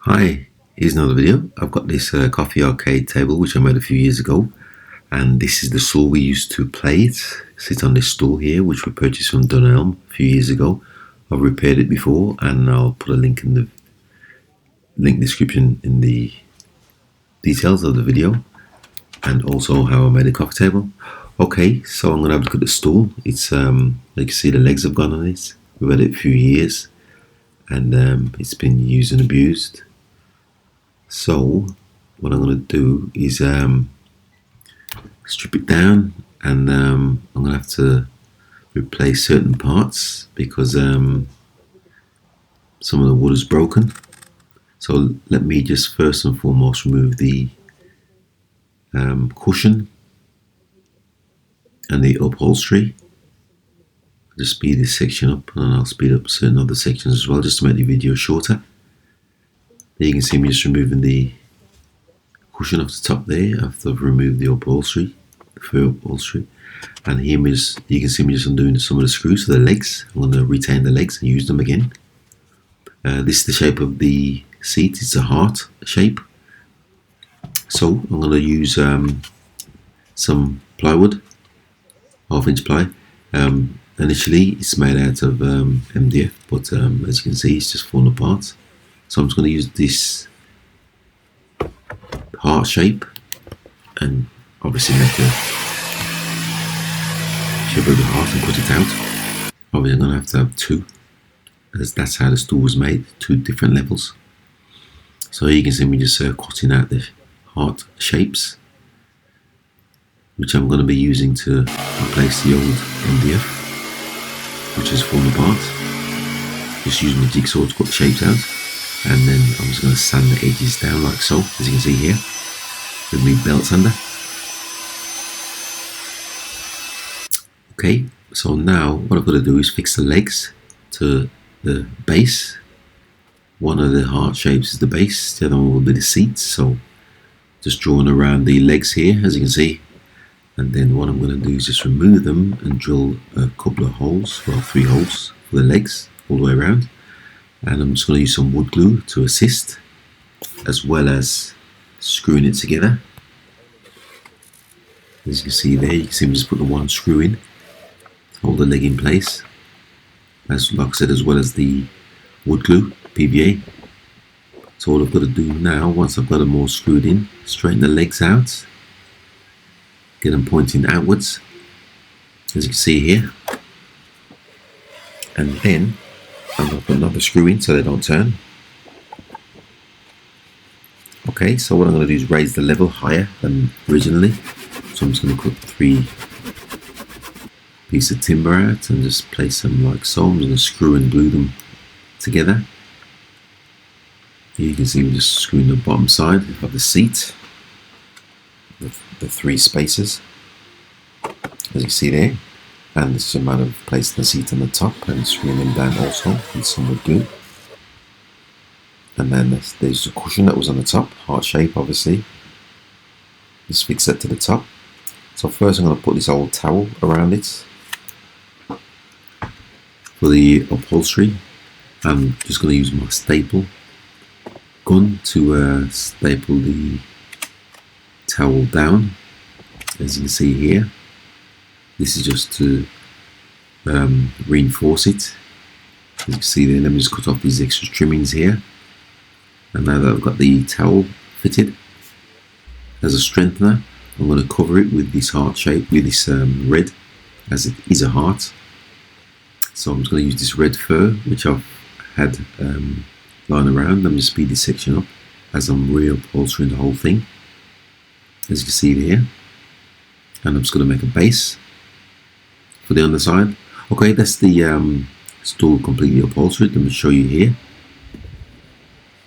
Hi, here's another video. I've got this coffee arcade table which I made a few years ago, and this is the stool we used to play it. Sits on this stool here which we purchased from Dunelm a few years ago. I've repaired it before and I'll put a link in the link description in the details of the video, and also how I made a coffee table. Okay, so I'm going to have a look at the stool. It's like you can see the legs have gone on it. We've had it a few years and it's been used and abused. So what I'm going to do is strip it down, and I'm going to have to replace certain parts because some of the wood is broken. So let me just first and foremost remove the cushion and the upholstery. Just speed this section up, and I'll speed up certain other sections as well just to make the video shorter. There you can see me just removing the cushion off the top there after I've removed the upholstery, the fur upholstery. And here you can see me just undoing some of the screws for the legs. I'm going to retain the legs and use them again. This is the shape of the seat. It's a heart shape. So I'm going to use some plywood, 1/2 inch ply. Initially it's made out of MDF, but as you can see it's just fallen apart. So I'm just going to use this heart shape and obviously make the shape of the heart and cut it out. Obviously I'm going to have two, as that's how the stool was made, 2 different levels. So you can see me just cutting out the heart shapes, which I'm going to be using to replace the old MDF, which has fallen apart. Just using the jigsaw to cut the shapes out, and then I'm just going to sand the edges down like so, as you can see here, with my belt sander. Okay, so now what I've got to do is fix the legs to the base. One of the heart shapes is the base, the other one will be the seat. So just drawing around the legs here, as you can see. And then what I'm going to do is just remove them and drill a couple of holes, well 3 holes for the legs all the way around. And I'm just going to use some wood glue to assist, as well as screwing it together. As you can see there, you can see me just put the 1 screw in to hold the leg in place, as like I said, as well as the wood glue, PVA. So all I've got to do now, once I've got them all screwed in, straighten the legs out, get them pointing outwards, as you can see here, and then I'm going to put another screw in so they don't turn. Okay, so what I'm going to do is raise the level higher than originally. So I'm just going to cut 3 pieces of timber out and just place them like so. I'm going to screw and glue them together. Here you can see me just screwing the bottom side of the seat, the 3 spaces, as you can see there. And this is a matter of placing the seat on the top and screwing them down also with some wood glue. And then there's the cushion that was on the top, heart shape obviously. Just fix that to the top. So first I'm going to put this old towel around it for the upholstery. I'm just going to use my staple gun to staple the towel down, as you can see here. This is just to reinforce it. As you can see there, let me just cut off these extra trimmings here. And now that I've got the towel fitted, as a strengthener, I'm going to cover it with this heart shape, with this red, as it is a heart. So I'm just going to use this red fur, which I've had lying around. Let me just speed this section up as I'm reupholstering the whole thing, as you can see there. And I'm just going to make a base for the underside. Okay, that's the stool completely upholstered. Let me show you here.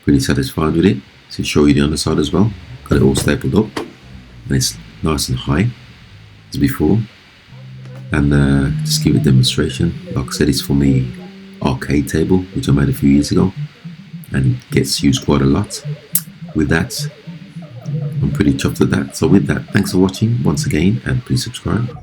Pretty satisfied with it. So show you the underside as well. Got it all stapled up, and it's nice and high as before. And just give a demonstration. Like I said, it's for the arcade table, which I made a few years ago, and gets used quite a lot. With that, I'm pretty chuffed with that. So with that, thanks for watching once again, and please subscribe.